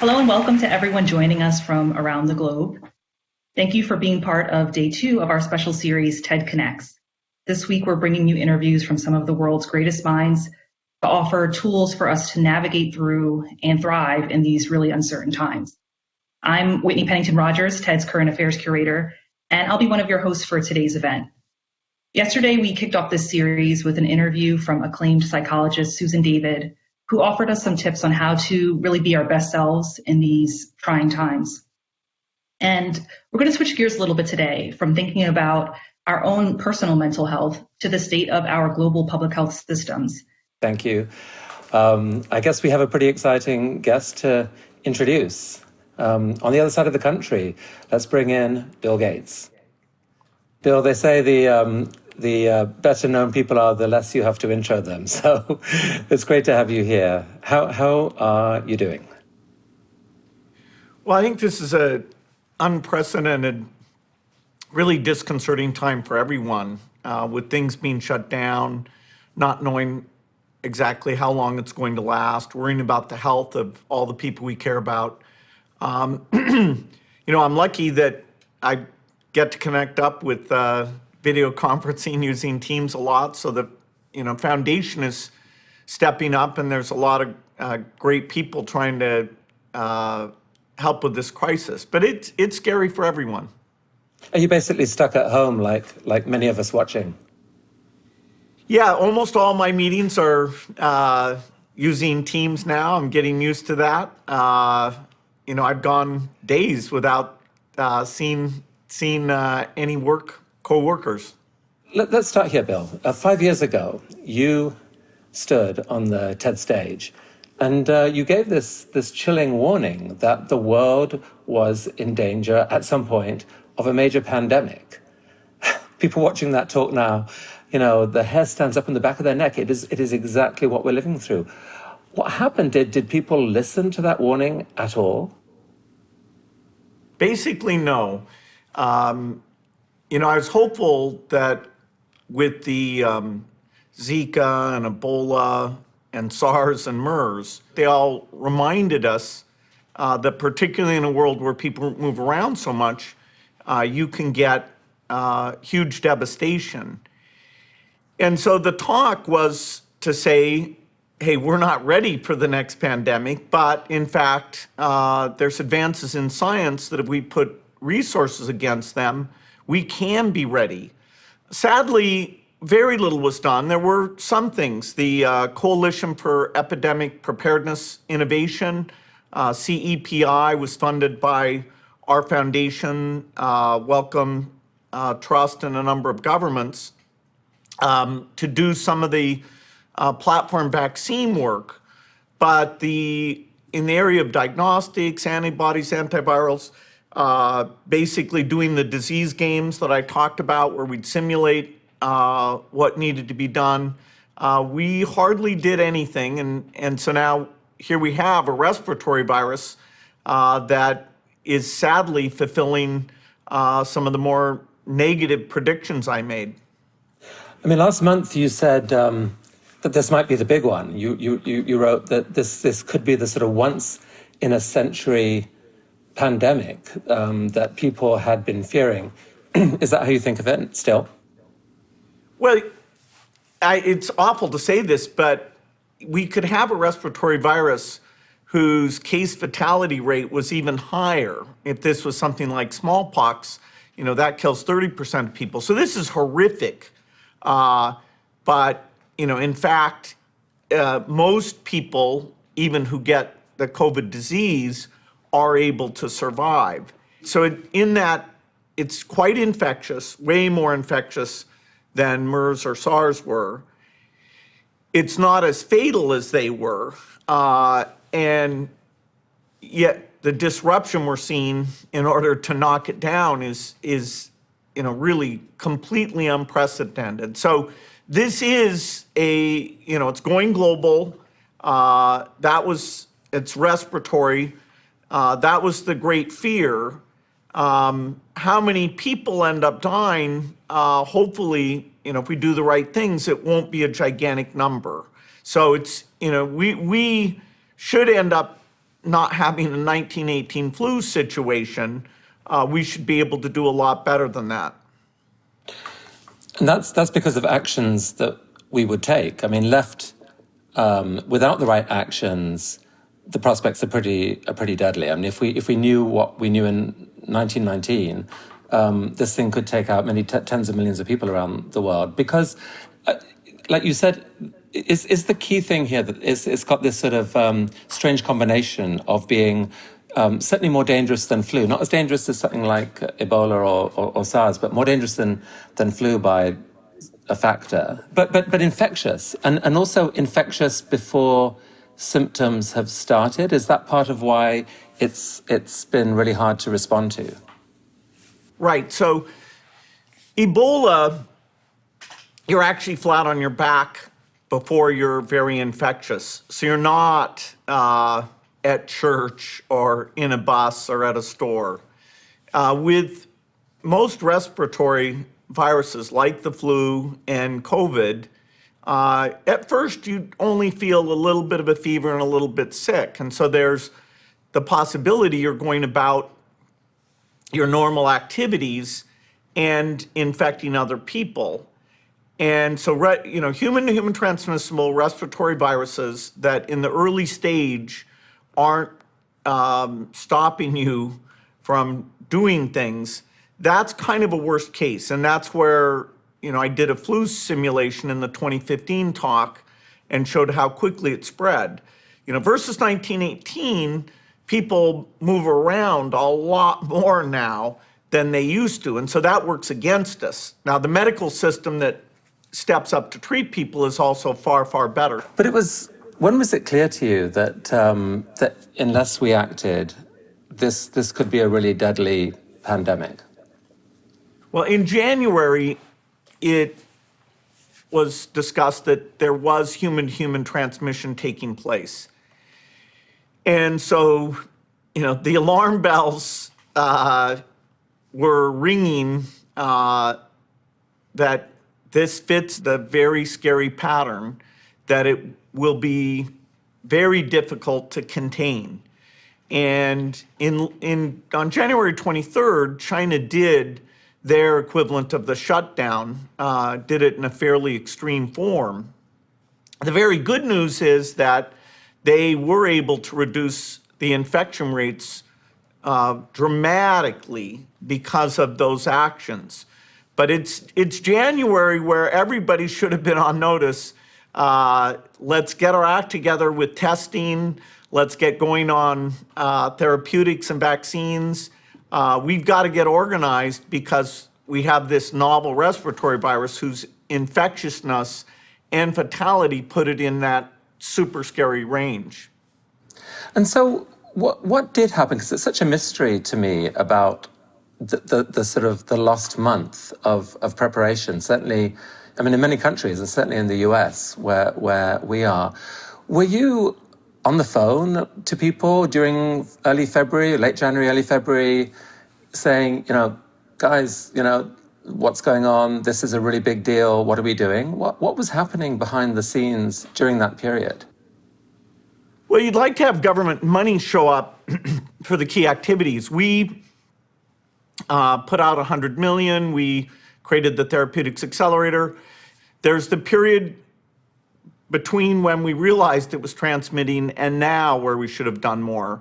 Hello and welcome to everyone joining us from around the globe. Thank you for being part of day 2 of our special series, TED Connects. This week, we're bringing you interviews from some of the world's greatest minds to offer tools for us to navigate through and thrive in these really uncertain times. I'm Whitney Pennington Rogers, TED's Current Affairs Curator, and I'll be one of your hosts for today's event. Yesterday, we kicked off this series with an interview from acclaimed psychologist Susan David, who offered us some tips on how to really be our best selves in these trying times. And we're going to switch gears a little bit today from thinking about our own personal mental health to the state of our global public health systems. Thank you. I guess we have a pretty exciting guest to introduce. On the other side of the country, let's bring in Bill Gates. Bill, they say the better known people are, the less you have to intro them. So it's great to have you here. How are you doing? Well, I think this is an unprecedented, really disconcerting time for everyone, with things being shut down, not knowing exactly how long it's going to last, worrying about the health of all the people we care about. I'm lucky that I get to connect up with video conferencing using Teams a lot, so the foundation is stepping up, and there's a lot of great people trying to help with this crisis. But it's scary for everyone. Are you basically stuck at home like many of us watching? Yeah, almost all my meetings are using Teams now. I'm getting used to that. I've gone days without seeing any co-workers. Let's start here, Bill. 5 years ago, you stood on the TED stage and you gave this chilling warning that the world was in danger at some point of a major pandemic. People watching that talk now, the hair stands up in the back of their neck. It is exactly what we're living through. What happened? Did people listen to that warning at all? Basically, no. I was hopeful that with the Zika and Ebola and SARS and MERS, they all reminded us that particularly in a world where people move around so much, you can get huge devastation. And so the talk was to say, hey, we're not ready for the next pandemic, but in fact, there's advances in science that if we put resources against them, we can be ready. Sadly, very little was done. There were some things. The Coalition for Epidemic Preparedness Innovation, CEPI, was funded by our foundation, Wellcome Trust, and a number of governments to do some of the platform vaccine work. But in the area of diagnostics, antibodies, antivirals, basically doing the disease games that I talked about where we'd simulate what needed to be done, we hardly did anything. And so now here we have a respiratory virus that is sadly fulfilling some of the more negative predictions I made. I mean, last month you said that this might be the big one. You wrote that this could be the sort of once in a century pandemic that people had been fearing. Is that how you think of it still? Well, it's awful to say this, but we could have a respiratory virus whose case fatality rate was even higher. If this was something like smallpox, that kills 30% of people. So this is horrific. But, in fact, most people, even who get the COVID disease, are able to survive. So in that, it's quite infectious, way more infectious than MERS or SARS were. It's not as fatal as they were. And yet the disruption we're seeing in order to knock it down is really completely unprecedented. So this is it's going global. It's respiratory. That was the great fear. How many people end up dying? Hopefully, if we do the right things, it won't be a gigantic number. So it's, we should end up not having a 1918 flu situation, we should be able to do a lot better than that. And that's because of actions that we would take. I mean, left without the right actions, the prospects are pretty deadly. I mean, if we knew what we knew in 1919, this thing could take out many tens of millions of people around the world. Because, like you said, is the key thing here that it's got this sort of strange combination of being certainly more dangerous than flu, not as dangerous as something like Ebola or SARS, but more dangerous than flu by a factor, but infectious, and also infectious before symptoms have started. Is that part of why it's been really hard to respond to? Right. So Ebola, you're actually flat on your back before you're very infectious. So you're not at church or in a bus or at a store. With most respiratory viruses like the flu and COVID, at first you only feel a little bit of a fever and a little bit sick. And so there's the possibility you're going about your normal activities and infecting other people. And so, human-to-human transmissible respiratory viruses that in the early stage aren't stopping you from doing things, that's kind of a worst case. And that's where, I did a flu simulation in the 2015 talk and showed how quickly it spread. Versus 1918, people move around a lot more now than they used to. And so that works against us. Now, the medical system that steps up to treat people is also far, far better. But when was it clear to you that that unless we acted, this could be a really deadly pandemic? Well, in January, it was discussed that there was human-to-human transmission taking place. And so, the alarm bells were ringing that this fits the very scary pattern, that it will be very difficult to contain. And on January 23rd, China did their equivalent of the shutdown, did it in a fairly extreme form. The very good news is that they were able to reduce the infection rates dramatically because of those actions. But it's January where everybody should have been on notice. Let's get our act together with testing. Let's get going on therapeutics and vaccines. We've got to get organized because we have this novel respiratory virus whose infectiousness and fatality put it in that super scary range. And so what did happen? Because it's such a mystery to me about the sort of the lost month of preparation. Certainly, I mean, in many countries, and certainly in the US, where we are. Were you on the phone to people during early February, late January, early February, saying, guys, what's going on? This is a really big deal. What are we doing? What was happening behind the scenes during that period? Well, you'd like to have government money show up for the key activities. We put out $100 million. We created the Therapeutics Accelerator. There's the period between when we realized it was transmitting and now where we should have done more.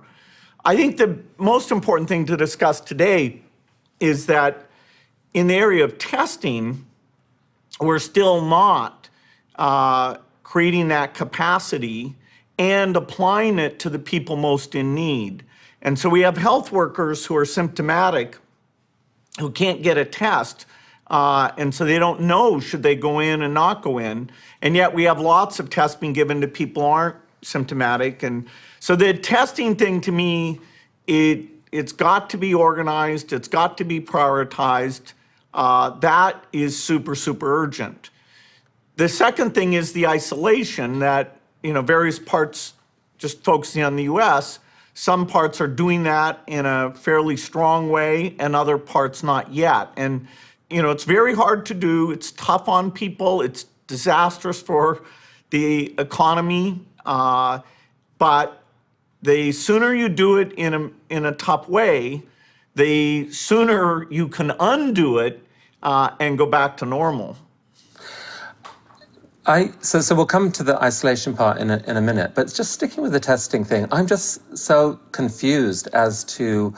I think the most important thing to discuss today is that in the area of testing, we're still not creating that capacity and applying it to the people most in need. And so we have health workers who are symptomatic who can't get a test, and so they don't know should they go in and not go in. And yet we have lots of tests being given to people who aren't symptomatic. And so the testing thing, to me, it's got to be organized. It's got to be prioritized. That is super, super urgent. The second thing is the isolation that, various parts, just focusing on the US, some parts are doing that in a fairly strong way and other parts not yet. And, it's very hard to do. It's tough on people. It's disastrous for the economy. But the sooner you do it in a tough way, the sooner you can undo it and go back to normal. So we'll come to the isolation part in a minute, but just sticking with the testing thing, I'm just so confused as to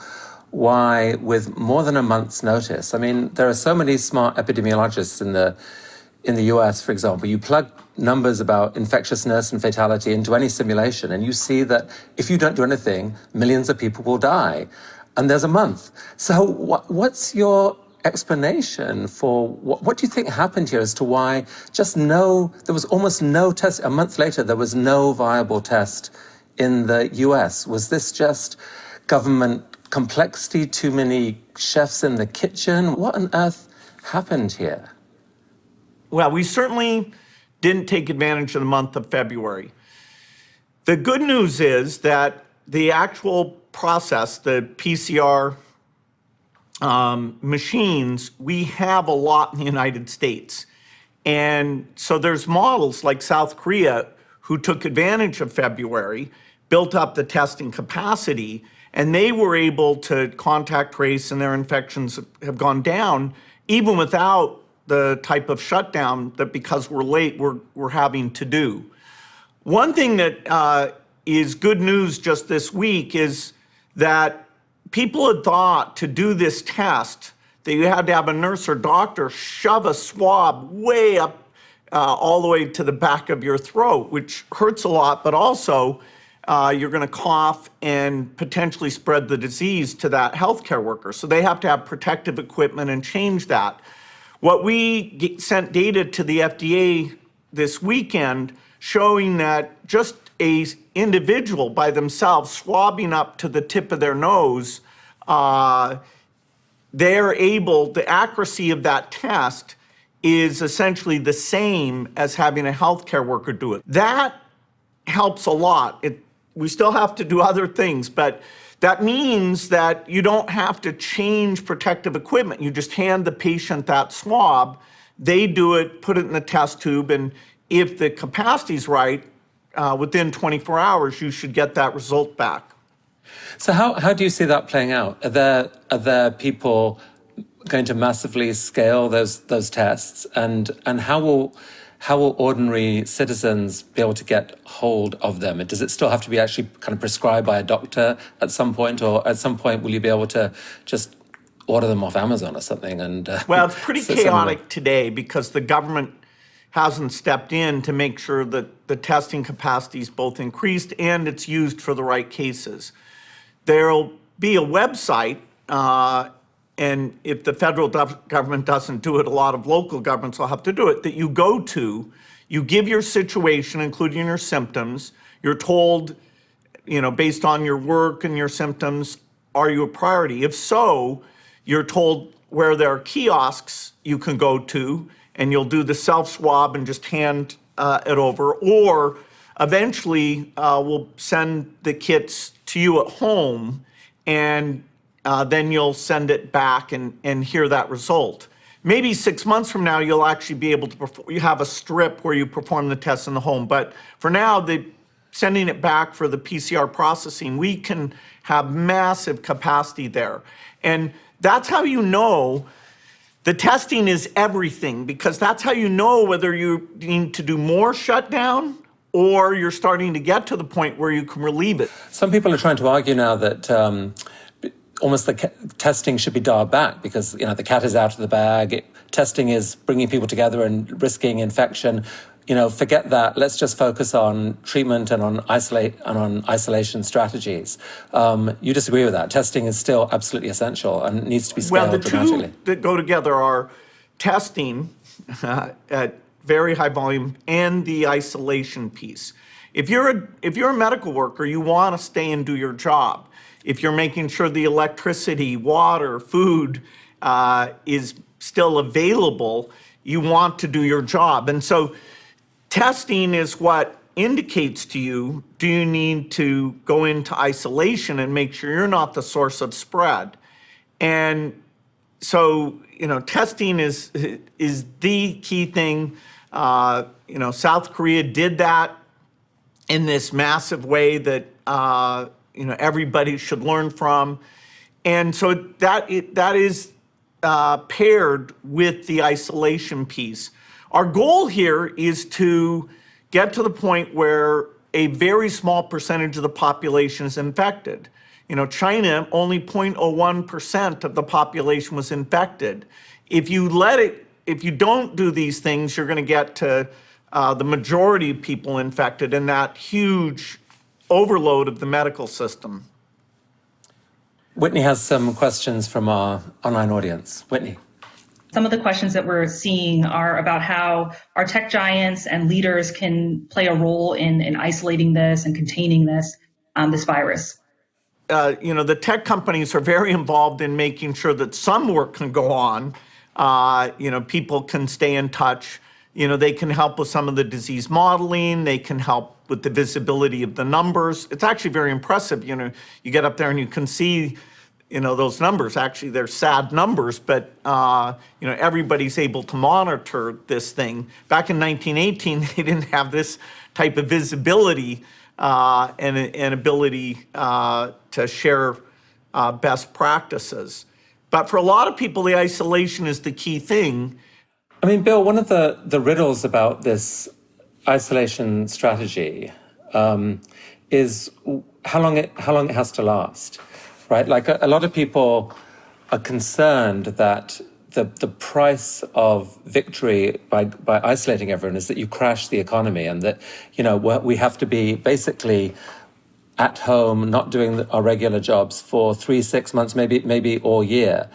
why, with more than a month's notice, I mean, there are so many smart epidemiologists in the US, for example. You plug numbers about infectiousness and fatality into any simulation, and you see that if you don't do anything, millions of people will die. And there's a month. So what's your explanation for what do you think happened here as to why there was almost no test? A month later, there was no viable test in the US. Was this just government complexity, too many chefs in the kitchen? What on earth happened here? Well, we certainly didn't take advantage of the month of February. The good news is that the actual process, the PCR machines, we have a lot in the United States. And so there's models like South Korea who took advantage of February, built up the testing capacity, and they were able to contact trace, and their infections have gone down even without the type of shutdown that, because we're late, we're having to do. One thing that is good news just this week is that people had thought to do this test that you had to have a nurse or doctor shove a swab way up all the way to the back of your throat, which hurts a lot, but also you're going to cough and potentially spread the disease to that healthcare worker. So they have to have protective equipment and change that. What we sent data to the FDA this weekend showing that just a individual by themselves swabbing up to the tip of their nose, they're able, the accuracy of that test is essentially the same as having a healthcare worker do it. That helps a lot. We still have to do other things, but that means that you don't have to change protective equipment. You just hand the patient that swab, they do it, put it in the test tube, and if the capacity's right, within 24 hours, you should get that result back. So how do you see that playing out? Are there people going to massively scale those tests, and how will ordinary citizens be able to get hold of them? Does it still have to be actually kind of prescribed by a doctor at some point, or at some point will you be able to just order them off Amazon or something? And well, it's pretty chaotic today because the government hasn't stepped in to make sure that the testing capacity is both increased and it's used for the right cases. There'll be a website, and if the federal government doesn't do it, a lot of local governments will have to do it, that you go to, you give your situation, including your symptoms. You're told, based on your work and your symptoms, are you a priority? If so, you're told where there are kiosks you can go to, and you'll do the self-swab and just hand it over. Or eventually, we'll send the kits to you at home, and then you'll send it back and hear that result. Maybe 6 months from now, you'll actually be able to you have a strip where you perform the test in the home. But for now, sending it back for the PCR processing, we can have massive capacity there. And that's how you know the testing is everything, because that's how you know whether you need to do more shutdown or you're starting to get to the point where you can relieve it. Some people are trying to argue now that almost the testing should be dialed back because the cat is out of the bag. Testing is bringing people together and risking infection. Forget that. Let's just focus on treatment and on isolation strategies. You disagree with that? Testing is still absolutely essential and needs to be scaled dramatically. Well, the two that go together are testing at very high volume and the isolation piece. If you're a medical worker, you want to stay and do your job. If you're making sure the electricity, water, food is still available, you want to do your job. And so testing is what indicates to you, do you need to go into isolation and make sure you're not the source of spread? And so, testing is the key thing. South Korea did that in this massive way that everybody should learn from. And so that is paired with the isolation piece. Our goal here is to get to the point where a very small percentage of the population is infected. China, only 0.01% of the population was infected. If you don't do these things, you're going to get to the majority of people infected and that huge overload of the medical system. Whitney has some questions from our online audience. Whitney. Some of the questions that we're seeing are about how our tech giants and leaders can play a role in isolating this and containing this virus. The tech companies are very involved in making sure that some work can go on. People can stay in touch. They can help with some of the disease modeling. They can help with the visibility of the numbers. It's actually very impressive. You get up there and you can see, those numbers. Actually, they're sad numbers, but, everybody's able to monitor this thing. Back in 1918, they didn't have this type of visibility and ability to share best practices. But for a lot of people, the isolation is the key thing. I mean, Bill, one of the riddles about this isolation strategy is how long it has to last, right? Like a lot of people are concerned that the price of victory by isolating everyone is that you crash the economy and that, we have to be basically at home, not doing our regular jobs for 3-6 months, maybe all year.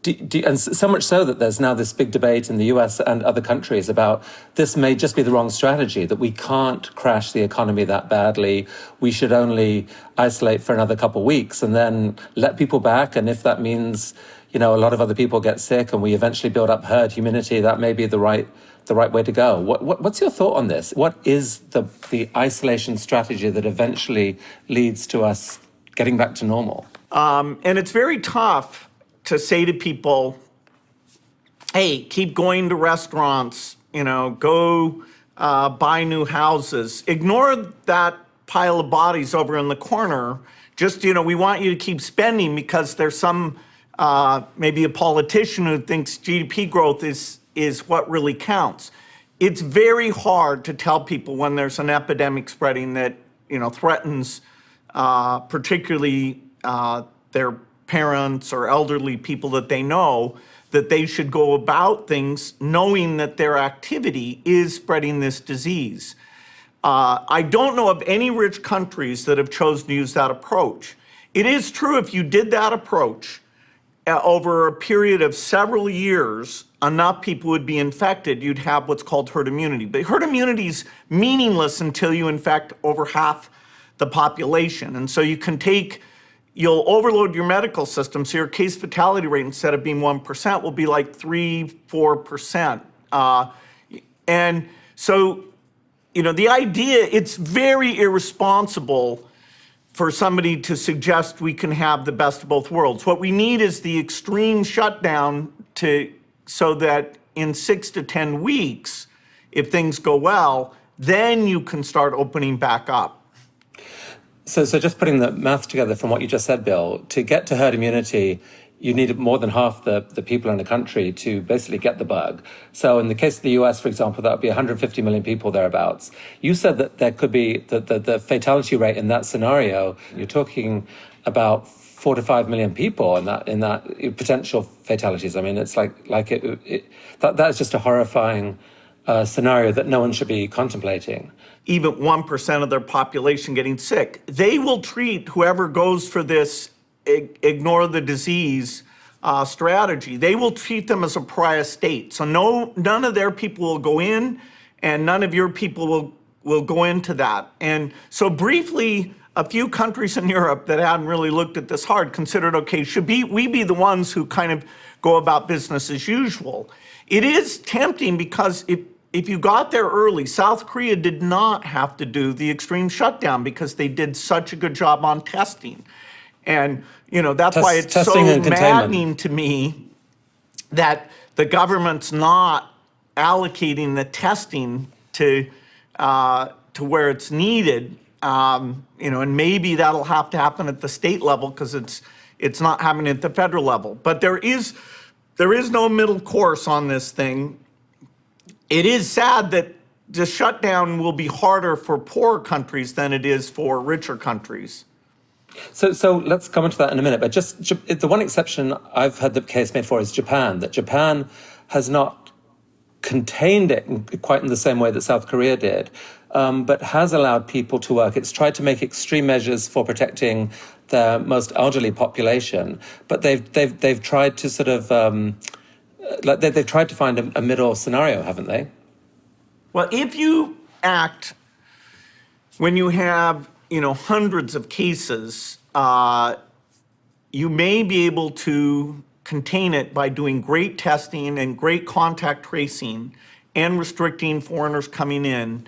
And so much so that there's now this big debate in the US and other countries about this may just be the wrong strategy, that we can't crash the economy that badly. We should only isolate for another couple of weeks and then let people back. And if that means, a lot of other people get sick and we eventually build up herd immunity, that may be the right way to go. What's your thought on this? What is the isolation strategy that eventually leads to us getting back to normal? And it's very tough to say to people, hey, keep going to restaurants, go buy new houses. Ignore that pile of bodies over in the corner. Just, we want you to keep spending because there's some, maybe a politician who thinks GDP growth is what really counts. It's very hard to tell people when there's an epidemic spreading that, threatens particularly their parents or elderly people that they know, that they should go about things knowing that their activity is spreading this disease. I don't know of any rich countries that have chosen to use that approach. It is true if you did that approach over a period of several years, enough people would be infected, you'd have what's called herd immunity. But herd immunity is meaningless until you infect over half the population. And so you'll overload your medical system, so your case fatality rate, instead of being 1%, will be like 3-4%. And so, the idea, it's very irresponsible for somebody to suggest we can have the best of both worlds. What we need is the extreme shutdown so that in 6 to 10 weeks, if things go well, then you can start opening back up. So just putting the math together from what you just said, Bill, to get to herd immunity, you need more than half the people in the country to basically get the bug. So in the case of the US, for example, that would be 150 million people thereabouts. You said that there could be the fatality rate in that scenario. You're talking about 4 to 5 million people in that potential fatalities. I mean, it's that is just a horrifying scenario that no one should be contemplating. Even 1% of their population getting sick. They will treat whoever goes for this ignore the disease strategy. They will treat them as a pariah state. So none of their people will go in and none of your people will go into that. And so briefly, a few countries in Europe that hadn't really looked at this hard considered, okay, should we be the ones who kind of go about business as usual? It is tempting because if you got there early, South Korea did not have to do the extreme shutdown because they did such a good job on testing. And, that's why it's so maddening to me that the government's not allocating the testing to where it's needed And maybe that'll have to happen at the state level because it's not happening at the federal level. But there is no middle course on this thing. It is sad that the shutdown will be harder for poorer countries than it is for richer countries. So let's come into that in a minute. But just the one exception I've heard the case made for is Japan, that Japan has not contained it quite in the same way that South Korea did, but has allowed people to work. It's tried to make extreme measures for protecting the most elderly population, but they've tried to sort of they've tried to find a middle scenario, haven't they? Well, if you act when you have hundreds of cases, you may be able to contain it by doing great testing and great contact tracing and restricting foreigners coming in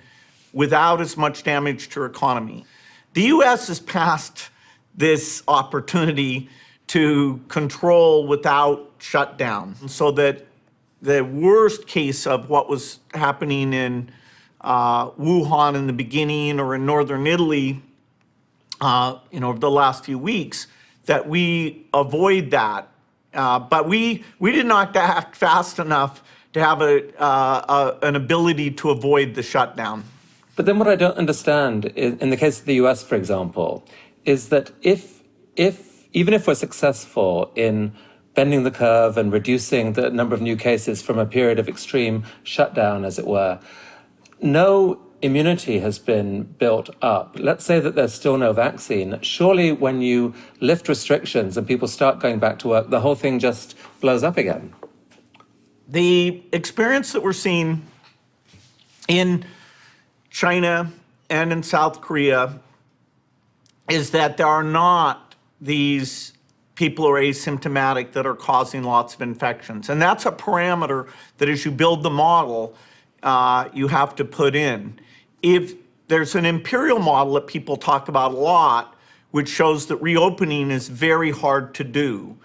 without as much damage to our economy. The U.S. has passed this opportunity to control without shutdown, so that the worst case of what was happening in Wuhan in the beginning or in northern Italy, over the last few weeks, that we avoid that. But we did not act fast enough to have an ability to avoid the shutdown. But then what I don't understand, in the case of the US, for example, is that even if we're successful in bending the curve and reducing the number of new cases from a period of extreme shutdown, as it were, no immunity has been built up. Let's say that there's still no vaccine. Surely when you lift restrictions and people start going back to work, the whole thing just blows up again. The experience that we're seeing in China and in South Korea is that there are not these people who are asymptomatic that are causing lots of infections. And that's a parameter that as you build the model, you have to put in. If there's an imperial model that people talk about a lot, which shows that reopening is very hard to do,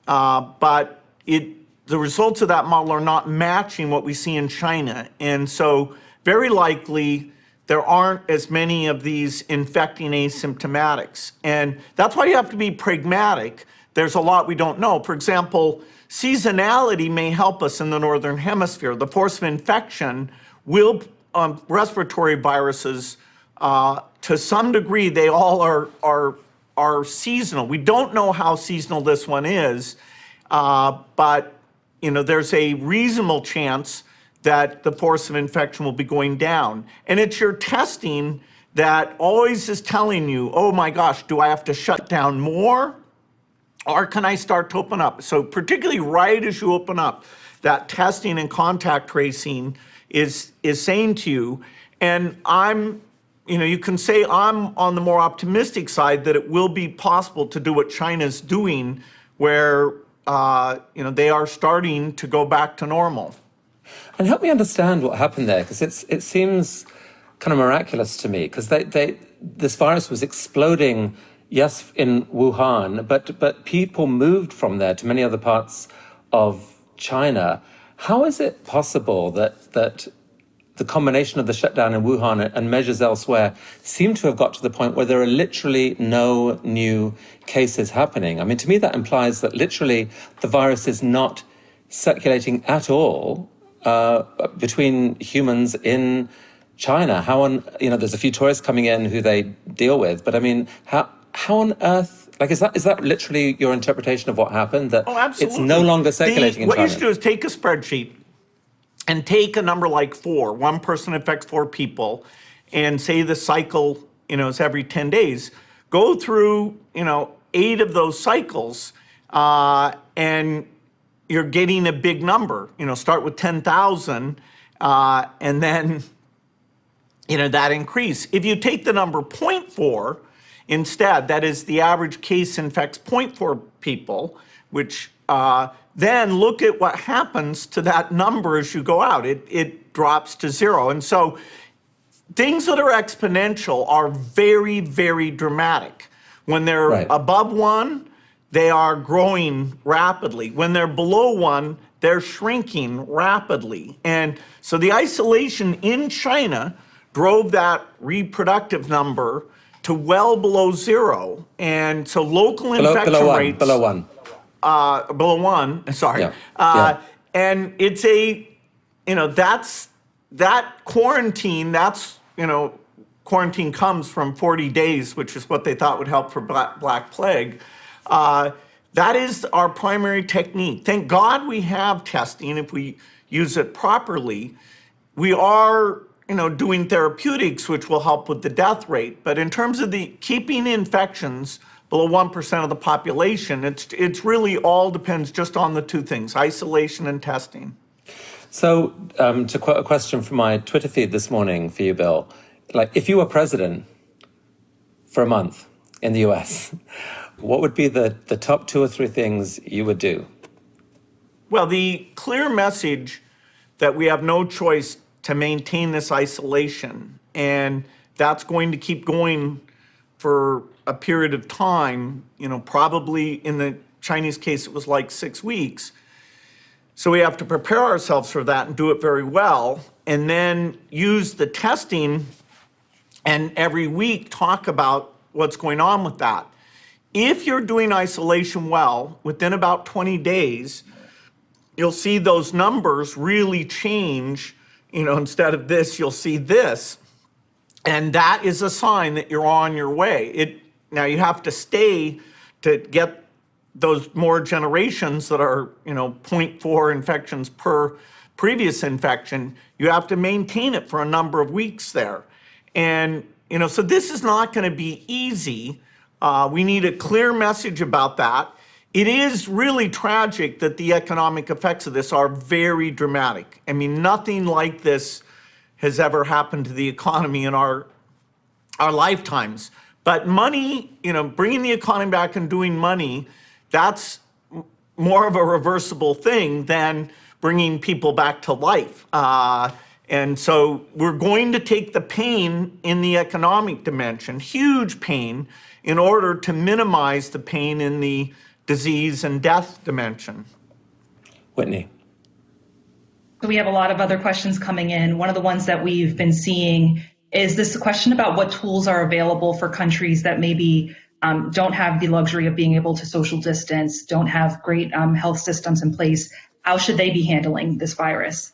but the results of that model are not matching what we see in China. And so very likely there aren't as many of these infecting asymptomatics. And that's why you have to be pragmatic. There's a lot we don't know. For example, seasonality may help us in the Northern Hemisphere. The force of infection will, respiratory viruses, to some degree, they all are seasonal. We don't know how seasonal this one is, but there's a reasonable chance that the force of infection will be going down. And it's your testing that always is telling you, oh my gosh, do I have to shut down more? Or can I start to open up? So particularly right as you open up, that testing and contact tracing is saying to you, and you can say I'm on the more optimistic side that it will be possible to do what China's doing, where they are starting to go back to normal. And help me understand what happened there, because it seems kind of miraculous to me, because this virus was exploding, yes, in Wuhan, but people moved from there to many other parts of China. How is it possible that the combination of the shutdown in Wuhan and measures elsewhere seem to have got to the point where there are literally no new cases happening? I mean, to me, that implies that literally the virus is not circulating at all between humans in China. There's a few tourists coming in who they deal with, but I mean, how on earth, is that literally your interpretation of what happened? That absolutely. It's no longer circulating in China? What you should do is take a spreadsheet and take a number like 4. One person infects 4 people, and say the cycle, is every 10 days. Go through, 8 of those cycles, and you're getting a big number. Start with 10,000, and then, that increase. If you take the number 0.4 instead, that is the average case infects 0.4 people, which then look at what happens to that number as you go out. It drops to 0. And so things that are exponential are very, very dramatic. When they're above 1, they are growing rapidly. When they're below 1, they're shrinking rapidly. And so the isolation in China drove that reproductive number to well below zero. And so local infection rates below one. below one, sorry. Yeah. And it's that quarantine, quarantine comes from 40 days, which is what they thought would help for Black Plague. That is our primary technique. Thank God we have testing if we use it properly. We are, doing therapeutics, which will help with the death rate. But in terms of the keeping infections below 1% of the population, it's really all depends just on the two things, isolation and testing. So, to quote a question from my Twitter feed this morning for you, Bill, like if you were president for a month in the US, what would be the top 2 or 3 things you would do? Well, the clear message that we have no choice to maintain this isolation, and that's going to keep going for a period of time, probably in the Chinese case, it was like 6 weeks. So we have to prepare ourselves for that and do it very well, and then use the testing and every week talk about what's going on with that. If you're doing isolation well, within about 20 days, you'll see those numbers really change. Instead of this, you'll see this. And that is a sign that you're on your way. Now you have to stay to get those more generations that are, 0.4 infections per previous infection. You have to maintain it for a number of weeks there. And, so this is not going to be easy. We need a clear message about that. It is really tragic that the economic effects of this are very dramatic. I mean, nothing like this has ever happened to the economy in our lifetimes. But money, bringing the economy back and doing money, that's more of a reversible thing than bringing people back to life. And so we're going to take the pain in the economic dimension, huge pain, in order to minimize the pain in the disease and death dimension. Whitney. So we have a lot of other questions coming in. One of the ones that we've been seeing is this question about what tools are available for countries that maybe don't have the luxury of being able to social distance, don't have great health systems in place. How should they be handling this virus?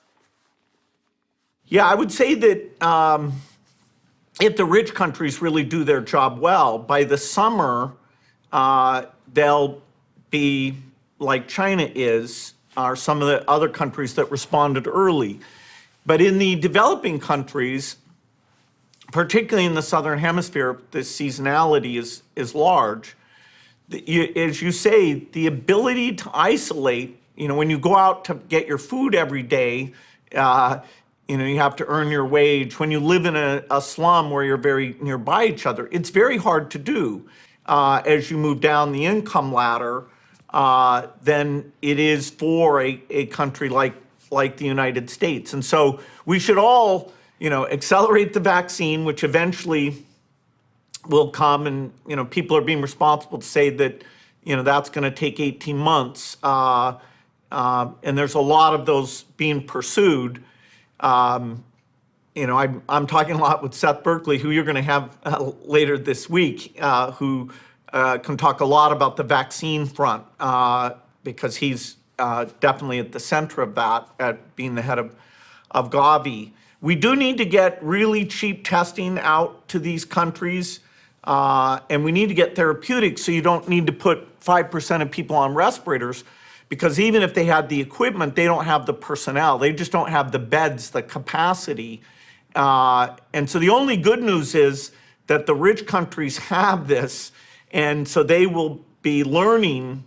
Yeah, I would say that if the rich countries really do their job well, by the summer, they'll be like China is, or some of the other countries that responded early. But in the developing countries, particularly in the Southern Hemisphere, the seasonality is large. As you say, the ability to isolate, when you go out to get your food every day, you have to earn your wage. When you live in a slum where you're very nearby each other, it's very hard to do. As you move down the income ladder, than it is for a country like the United States. And so we should all, accelerate the vaccine, which eventually will come. And, people are being responsible to say that, that's going to take 18 months. And there's a lot of those being pursued. I'm talking a lot with Seth Berkley, who you're going to have later this week, who can talk a lot about the vaccine front, because he's definitely at the center of that, at being the head of Gavi. We do need to get really cheap testing out to these countries, and we need to get therapeutics so you don't need to put 5% of people on respirators, because even if they had the equipment, they don't have the personnel. They just don't have the beds, the capacity. And so the only good news is that the rich countries have this, and so they will be learning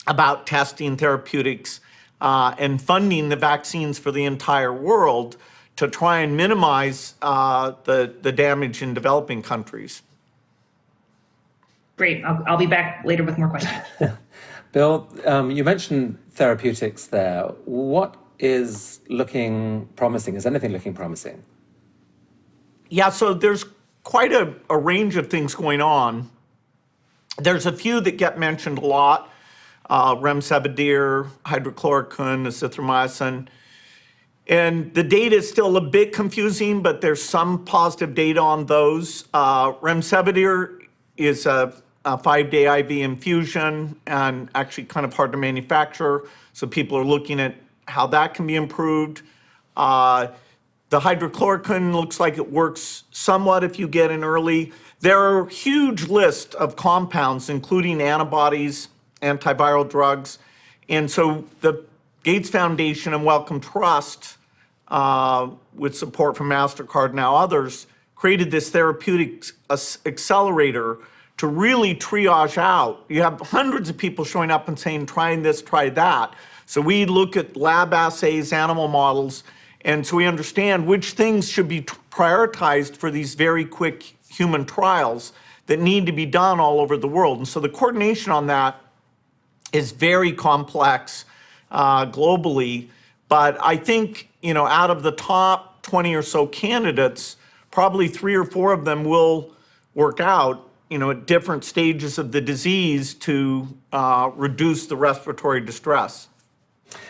about testing therapeutics and funding the vaccines for the entire world to try and minimize the damage in developing countries. Great. I'll be back later with more questions. Bill, you mentioned therapeutics there. What is looking promising? Is anything looking promising? Yeah, so there's quite a range of things going on. There's a few that get mentioned a lot, remdesivir, hydrochloroquine, azithromycin. And the data is still a bit confusing, but there's some positive data on those. Remdesivir is a 5-day IV infusion and actually kind of hard to manufacture. So people are looking at how that can be improved. The hydrochloroquine looks like it works somewhat if you get in early. There are a huge list of compounds, including antibodies, antiviral drugs. And so the Gates Foundation and Wellcome Trust, with support from MasterCard and now others, created this therapeutic accelerator to really triage out. You have hundreds of people showing up and saying, trying this, try that. So we look at lab assays, animal models, and so we understand which things should be prioritized for these very quick human trials that need to be done all over the world. And so the coordination on that is very complex globally. But I think, out of the top 20 or so candidates, probably 3 or 4 of them will work out, at different stages of the disease to reduce the respiratory distress.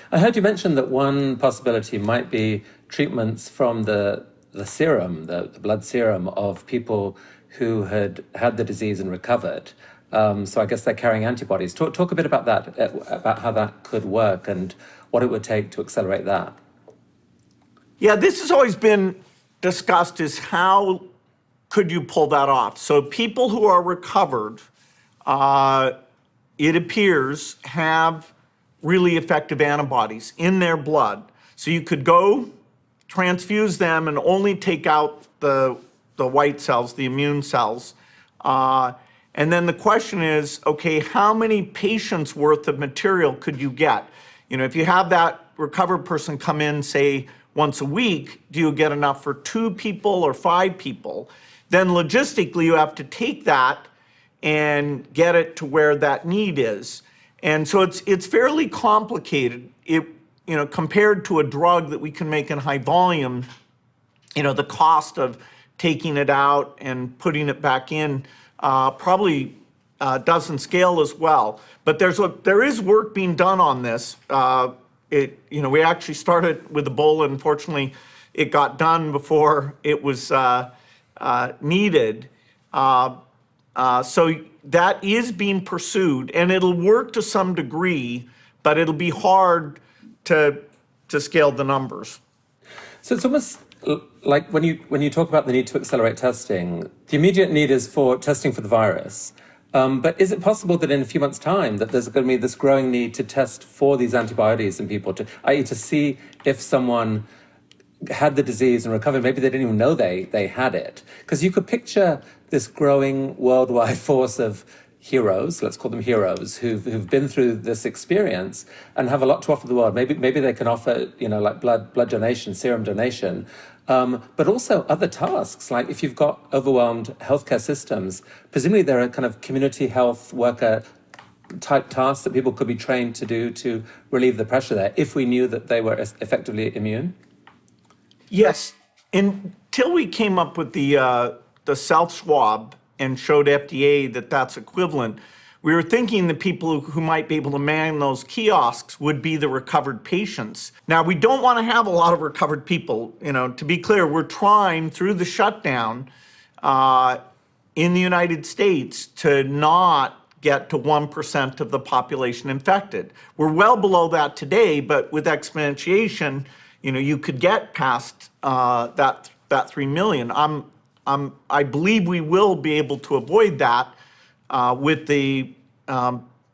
I heard you mention that one possibility might be treatments from the serum, the blood serum of people who had had the disease and recovered. So I guess they're carrying antibodies. Talk a bit about that, about how that could work and what it would take to accelerate that. Yeah, this has always been discussed, is how could you pull that off? So people who are recovered, it appears, have really effective antibodies in their blood. So you could go transfuse them and only take out the white cells, the immune cells. And then the question is, okay, how many patients worth of material could you get? If you have that recovered person come in, say, once a week, do you get enough for 2 people or 5 people? Then logistically, you have to take that and get it to where that need is. And so it's fairly complicated. Compared to a drug that we can make in high volume, the cost of taking it out and putting it back in probably doesn't scale as well. But there is work being done on this. We actually started with Ebola. Unfortunately, it got done before it was needed. So that is being pursued, and it'll work to some degree, but it'll be hard to scale the numbers. So it's almost like when you talk about the need to accelerate testing, the immediate need is for testing for the virus. But is it possible that in a few months' time that there's going to be this growing need to test for these antibodies in people, i.e. to see if someone had the disease and recovered? Maybe they didn't even know they had it. Because you could picture this growing worldwide force of heroes, let's call them heroes, who've been through this experience and have a lot to offer the world. Maybe they can offer, like blood donation, serum donation, but also other tasks. Like if you've got overwhelmed healthcare systems, presumably there are kind of community health worker type tasks that people could be trained to do to relieve the pressure there, if we knew that they were effectively immune. Yes, until we came up with the self-swab and showed FDA that that's equivalent, we were thinking the people who might be able to man those kiosks would be the recovered patients. Now, we don't want to have a lot of recovered people. To be clear, we're trying through the shutdown in the United States to not get to 1% of the population infected. We're well below that today, but with exponentiation, you could get past that 3 million. I believe we will be able to avoid that with the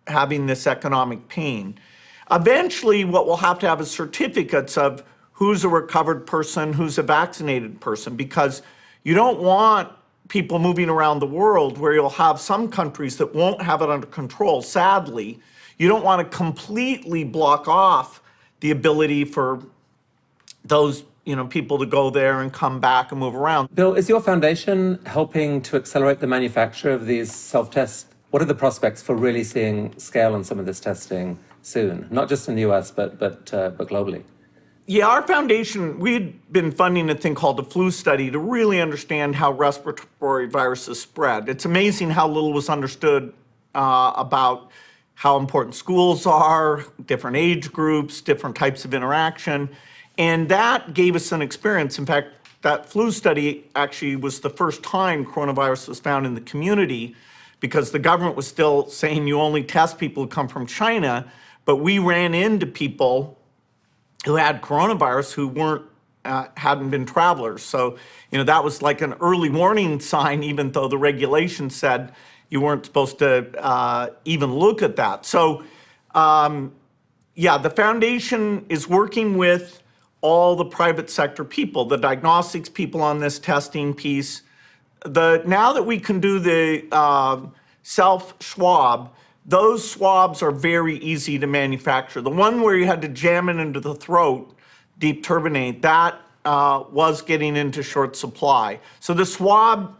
having this economic pain. Eventually, what we'll have to have is certificates of who's a recovered person, who's a vaccinated person, because you don't want people moving around the world where you'll have some countries that won't have it under control. Sadly, you don't want to completely block off the ability for those people to go there and come back and move around. Bill, is your foundation helping to accelerate the manufacture of these self-tests? What are the prospects for really seeing scale on some of this testing soon? Not just in the US, but globally. Yeah, our foundation, we'd been funding a thing called the flu study to really understand how respiratory viruses spread. It's amazing how little was understood about how important schools are, different age groups, different types of interaction. And that gave us an experience. In fact, that flu study actually was the first time coronavirus was found in the community, because the government was still saying you only test people who come from China. But we ran into people who had coronavirus who hadn't been travelers. So, that was like an early warning sign, even though the regulation said you weren't supposed to even look at that. So, the foundation is working with all the private sector people, the diagnostics people on this testing piece. Now that we can do the self-swab, those swabs are very easy to manufacture. The one where you had to jam it into the throat, deep turbinate, that was getting into short supply. So the swab,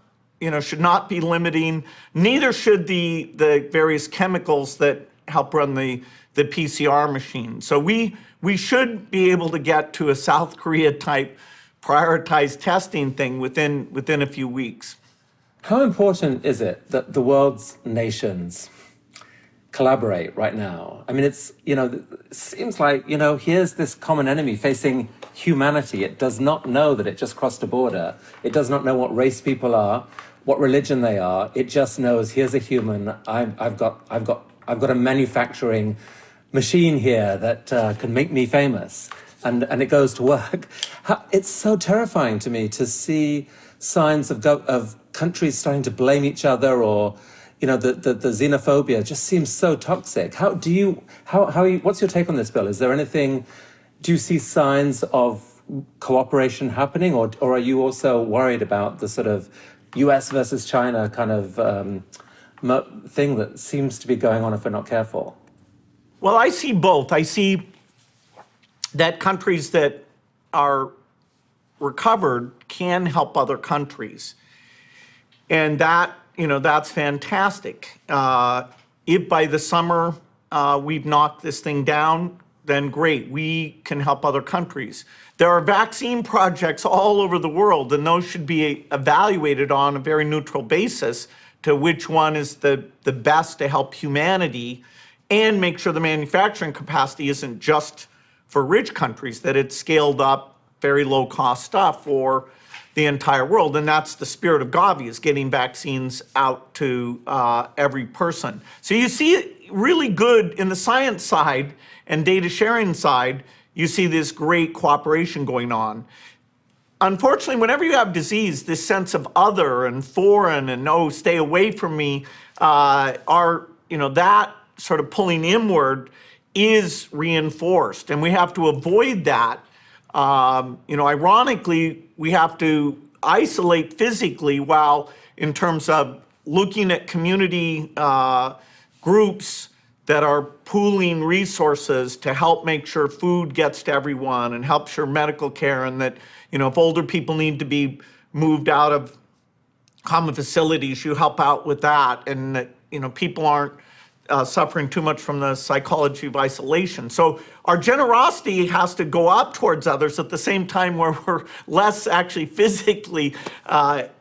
should not be limiting. Neither should the various chemicals that help run the PCR machine. So we should be able to get to a South Korea type prioritized testing thing within a few weeks. How important is it that the world's nations collaborate right now? I mean, it seems like, here's this common enemy facing humanity. It does not know that it just crossed a border. It does not know what race people are, what religion they are. It just knows, here's a human. I've got a manufacturing machine here that can make me famous, and it goes to work. It's so terrifying to me to see signs of countries starting to blame each other, or the xenophobia just seems so toxic. What's your take on this, Bill? Is there anything? Do you see signs of cooperation happening, or are you also worried about the sort of U.S. versus China kind of thing that seems to be going on if we're not careful? Well, I see both. I see that countries that are recovered can help other countries. And that's fantastic. If by the summer we've knocked this thing down, then great, we can help other countries. There are vaccine projects all over the world, and those should be evaluated on a very neutral basis to which one is the best to help humanity, and make sure the manufacturing capacity isn't just for rich countries, that it's scaled up, very low cost stuff for the entire world. And that's the spirit of Gavi, is getting vaccines out to every person. So you see it really good in the science side and data sharing side. You see this great cooperation going on. Unfortunately, whenever you have disease, this sense of other and foreign and, stay away from me, that sort of pulling inward is reinforced, and we have to avoid that. Ironically, we have to isolate physically, while in terms of looking at community groups that are pooling resources to help make sure food gets to everyone and help sure medical care, and that, if older people need to be moved out of common facilities, you help out with that, and that, people aren't suffering too much from the psychology of isolation. So our generosity has to go up towards others at the same time where we're less actually physically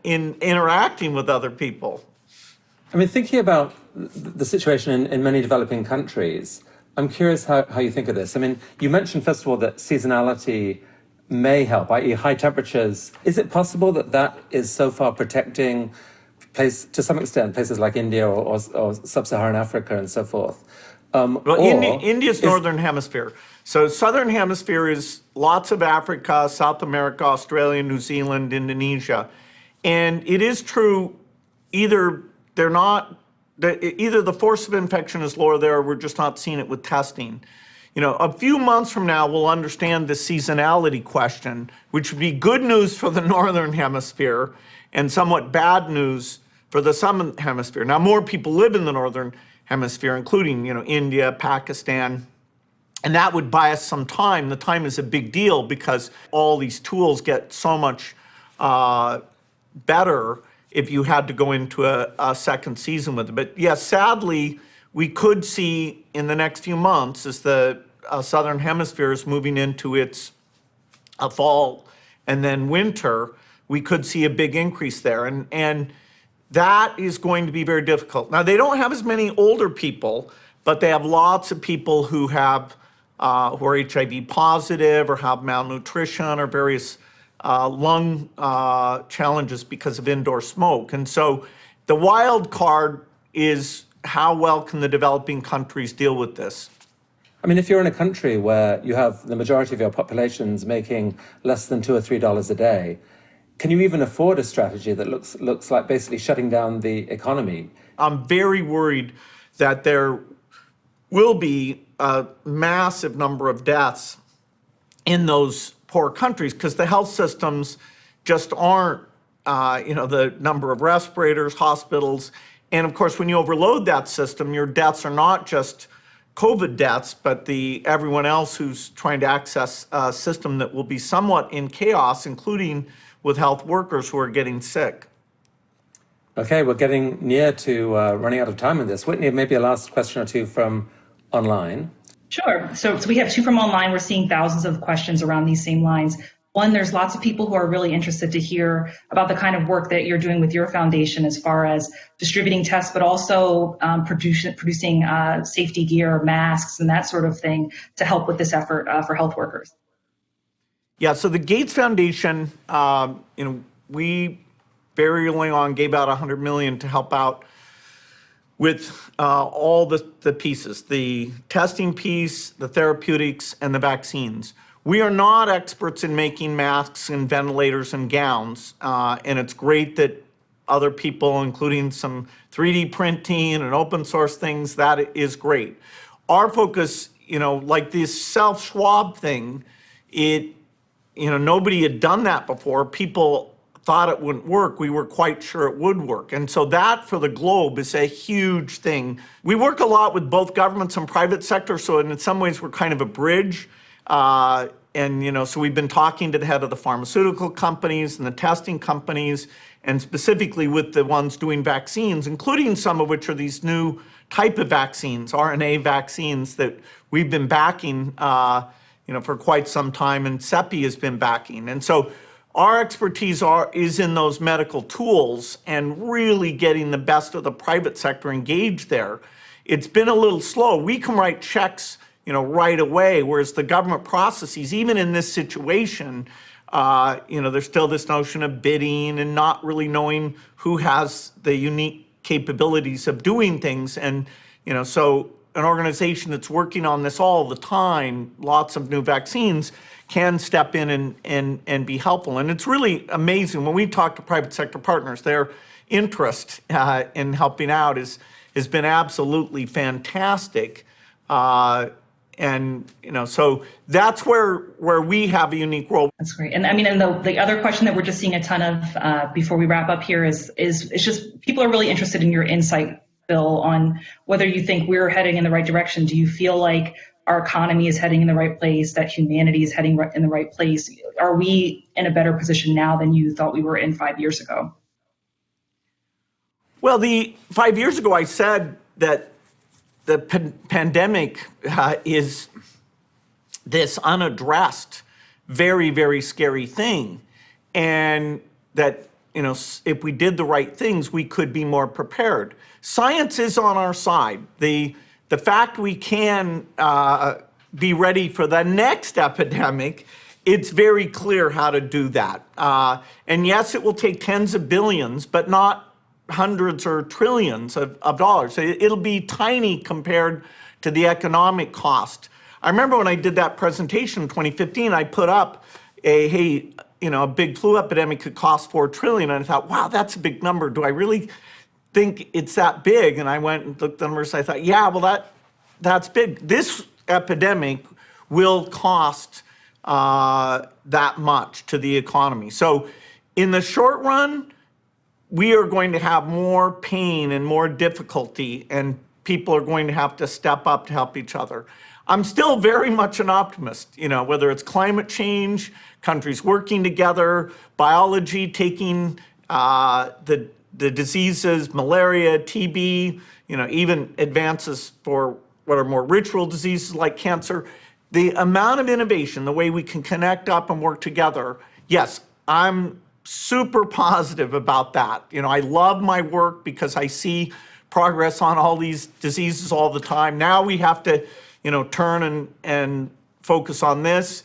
interacting with other people. I mean, thinking about the situation in many developing countries, I'm curious how you think of this. I mean, you mentioned, first of all, that seasonality may help, i.e. high temperatures. Is it possible that is so far protecting to some extent, places like India or sub-Saharan Africa and so forth? India's northern hemisphere. So southern hemisphere is lots of Africa, South America, Australia, New Zealand, Indonesia. And it is true, either the force of infection is lower there, or we're just not seeing it with testing. A few months from now, we'll understand the seasonality question, which would be good news for the northern hemisphere and somewhat bad news for the southern hemisphere. Now, more people live in the northern hemisphere, including, India, Pakistan, and that would buy us some time. The time is a big deal because all these tools get so much better if you had to go into a second season with it. But yes, sadly, we could see in the next few months, as the southern hemisphere is moving into its fall and then winter, we could see a big increase there. And that is going to be very difficult. Now, they don't have as many older people, but they have lots of people who have who are HIV positive or have malnutrition or various lung challenges because of indoor smoke. And so the wild card is how well can the developing countries deal with this? I mean, if you're in a country where you have the majority of your populations making less than $2 or $3 a day, can you even afford a strategy that looks like basically shutting down the economy? I'm very worried that there will be a massive number of deaths in those poor countries because the health systems just aren't, the number of respirators, hospitals. And of course, when you overload that system, your deaths are not just COVID deaths, but everyone else who's trying to access a system that will be somewhat in chaos, including with health workers who are getting sick. Okay, we're getting near to running out of time with this. Whitney, maybe a last question or two from online. Sure. So we have two from online. We're seeing thousands of questions around these same lines. One, there's lots of people who are really interested to hear about the kind of work that you're doing with your foundation as far as distributing tests, but also producing safety gear, masks, and that sort of thing to help with this effort for health workers. Yeah, so the Gates Foundation, we very early on gave out $100 million to help out with all the pieces, the testing piece, the therapeutics, and the vaccines. We are not experts in making masks and ventilators and gowns, and it's great that other people, including some 3D printing and open source things, that is great. Our focus, like this self-swab thing, nobody had done that before. People thought it wouldn't work. We were quite sure it would work. And so that for the globe is a huge thing. We work a lot with both governments and private sector. So in some ways we're kind of a bridge. So we've been talking to the head of the pharmaceutical companies and the testing companies, and specifically with the ones doing vaccines, including some of which are these new type of vaccines, RNA vaccines that we've been backing for quite some time, and CEPI has been backing. And so our expertise is in those medical tools and really getting the best of the private sector engaged there. It's been a little slow. We can write checks, right away, whereas the government processes, even in this situation, there's still this notion of bidding and not really knowing who has the unique capabilities of doing things. And, so an organization that's working on this all the time, lots of new vaccines, can step in and be helpful. And it's really amazing when we talk to private sector partners, their interest in helping out has been absolutely fantastic. So that's where we have a unique role. That's great. And the other question that we're just seeing a ton of before we wrap up here is just people are really interested in your insight, Bill, on whether you think we're heading in the right direction. Do you feel like our economy is heading in the right place, that humanity is heading in the right place? Are we in a better position now than you thought we were in 5 years ago? Well, 5 years ago, I said that the pandemic is this unaddressed, very, very scary thing. And that, if we did the right things, we could be more prepared. Science is on our side. The fact we can be ready for the next epidemic, it's very clear how to do that. And yes, it will take tens of billions, but not hundreds or trillions of dollars. It'll be tiny compared to the economic cost. I remember when I did that presentation in 2015, I put up a big flu epidemic could cost $4 trillion. And I thought, wow, that's a big number. Do I really think it's that big? And I went and looked at the numbers. I thought, yeah, well, that's big. This epidemic will cost that much to the economy. So in the short run, we are going to have more pain and more difficulty, and people are going to have to step up to help each other. I'm still very much an optimist, whether it's climate change, countries working together, biology taking the diseases, malaria, TB, even advances for what are more ritual diseases like cancer. The amount of innovation, the way we can connect up and work together, yes, I'm super positive about that. I love my work because I see progress on all these diseases all the time. Now we have to, turn and focus on this.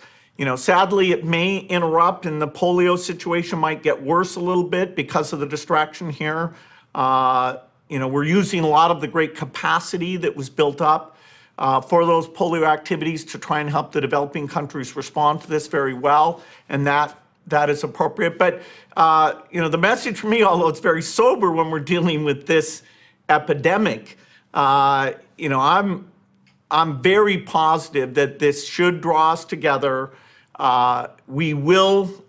Sadly, it may interrupt, and the polio situation might get worse a little bit because of the distraction here. We're using a lot of the great capacity that was built up for those polio activities to try and help the developing countries respond to this very well, and that is appropriate. But the message for me, although it's very sober when we're dealing with this epidemic, I'm very positive that this should draw us together. We will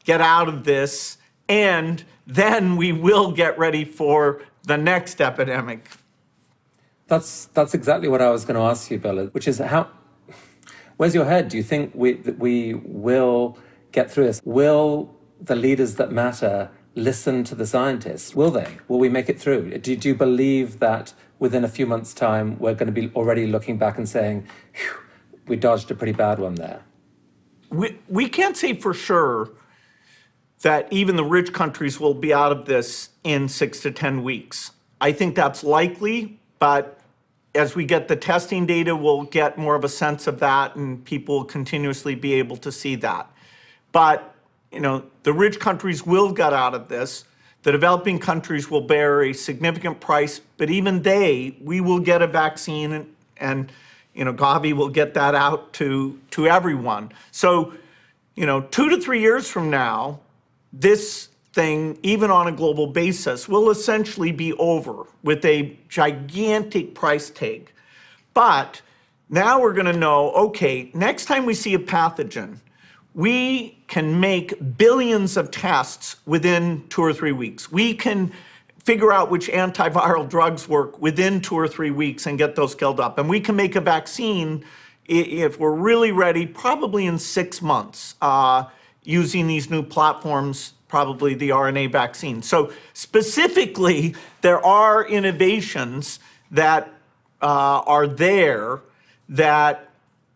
get out of this, and then we will get ready for the next epidemic. That's exactly what I was going to ask you, Bill, which is where's your head? Do you think that we will get through this? Will the leaders that matter listen to the scientists? Will they? Will we make it through? Do you believe that within a few months' time, we're going to be already looking back and saying, we dodged a pretty bad one there? We can't say for sure that even the rich countries will be out of this in 6 to 10 weeks. I think that's likely, but as we get the testing data, we'll get more of a sense of that, and people will continuously be able to see that. But, the rich countries will get out of this. The developing countries will bear a significant price, but even we will get a vaccine, and Gavi will get that out to everyone. So, 2 to 3 years from now, this thing, even on a global basis, will essentially be over with a gigantic price tag. But now we're going to know, okay, next time we see a pathogen, we can make billions of tests within 2 or 3 weeks. We can figure out which antiviral drugs work within 2 or 3 weeks and get those scaled up. And we can make a vaccine, if we're really ready, probably in 6 months, using these new platforms, probably the RNA vaccine. So specifically, there are innovations that are there that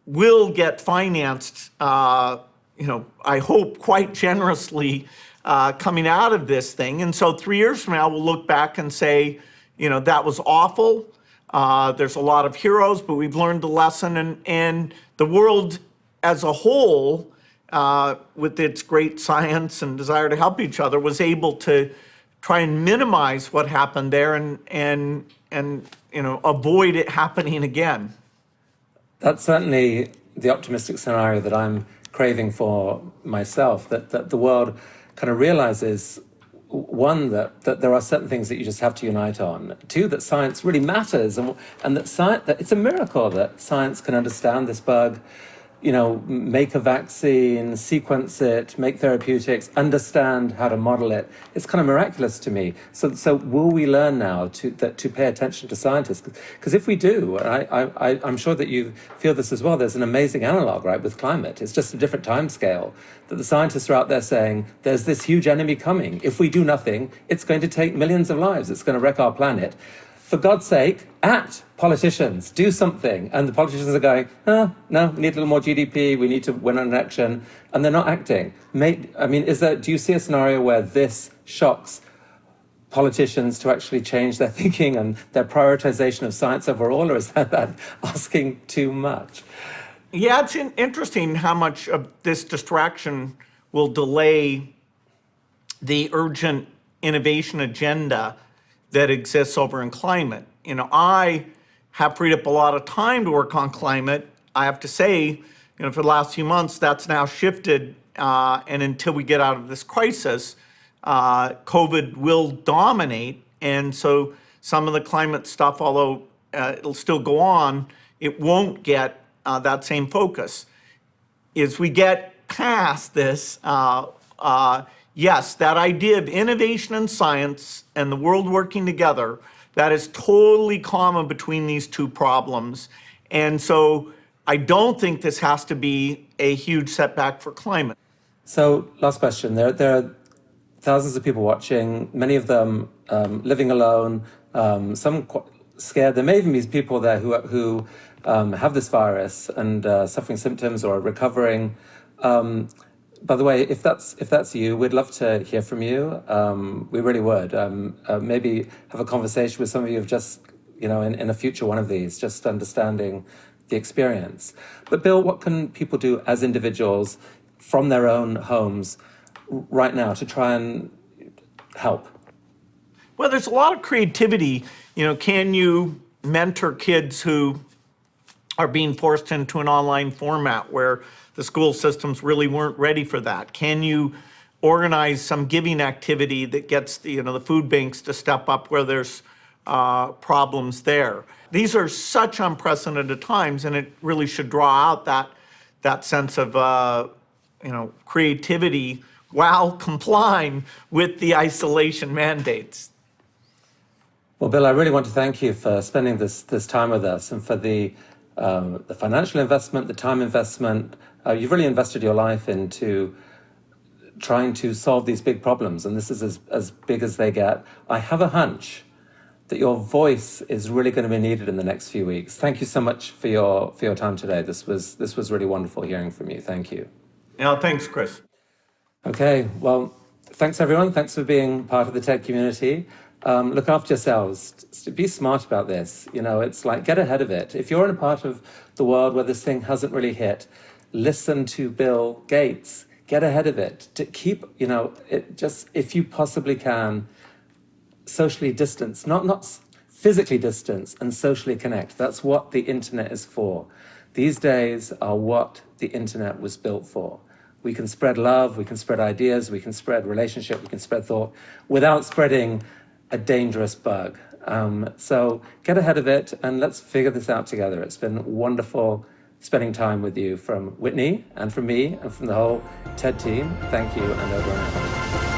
will get financed, I hope quite generously, coming out of this thing. And so 3 years from now, we'll look back and say, that was awful. There's a lot of heroes, but we've learned the lesson, and the world as a whole, with its great science and desire to help each other, was able to try and minimize what happened there and avoid it happening again. That's certainly the optimistic scenario that I'm craving for myself, that the world kind of realizes, one, that there are certain things that you just have to unite on. Two, that science really matters, and that it's a miracle that science can understand this bug, make a vaccine, sequence it, make therapeutics, understand how to model it. It's kind of miraculous to me. So will we learn now to pay attention to scientists? Because if we do, and I'm sure that you feel this as well, there's an amazing analog, right, with climate. It's just a different time scale, that the scientists are out there saying, there's this huge enemy coming. If we do nothing, it's going to take millions of lives. It's going to wreck our planet. For God's sake, act, politicians, do something. And the politicians are going, no, we need a little more GDP, we need to win an election, and they're not acting. Do you see a scenario where this shocks politicians to actually change their thinking and their prioritization of science overall, or is that asking too much? Yeah, it's interesting how much of this distraction will delay the urgent innovation agenda that exists over in climate. I have freed up a lot of time to work on climate. I have to say, for the last few months, that's now shifted, and until we get out of this crisis, COVID will dominate, and so some of the climate stuff, although it'll still go on, it won't get that same focus. As we get past this, yes, that idea of innovation and science and the world working together, that is totally common between these two problems. And so I don't think this has to be a huge setback for climate. So last question, there are thousands of people watching, many of them living alone, some scared. There may even be people there who have this virus and suffering symptoms or are recovering. By the way, if that's you, we'd love to hear from you. We really would. Maybe have a conversation with some of you of just, in a future one of these, just understanding the experience. But Bill, what can people do as individuals from their own homes right now to try and help? Well, there's a lot of creativity. Can you mentor kids who are being forced into an online format where the school systems really weren't ready for that? Can you organize some giving activity that gets the food banks to step up where there's problems there? These are such unprecedented times, and it really should draw out that sense of creativity while complying with the isolation mandates. Well, Bill, I really want to thank you for spending this time with us and for the financial investment, the time investment. You've really invested your life into trying to solve these big problems, and this is as big as they get. I have a hunch that your voice is really going to be needed in the next few weeks. Thank you so much for your time today. This was really wonderful hearing from you. Thank you. Thanks, Chris. Okay, well, thanks everyone. Thanks for being part of the TED community. Look after yourselves. Be smart about this. It's like, get ahead of it. If you're in a part of the world where this thing hasn't really hit, listen to Bill Gates. Get ahead of it. To keep, if you possibly can, socially distance, not physically distance, and socially connect. That's what the internet is for. These days are what the internet was built for. We can spread love, we can spread ideas, we can spread relationship, we can spread thought without spreading a dangerous bug. So get ahead of it and let's figure this out together. It's been wonderful spending time with you from Whitney and from me and from the whole TED team. Thank you, and over and out.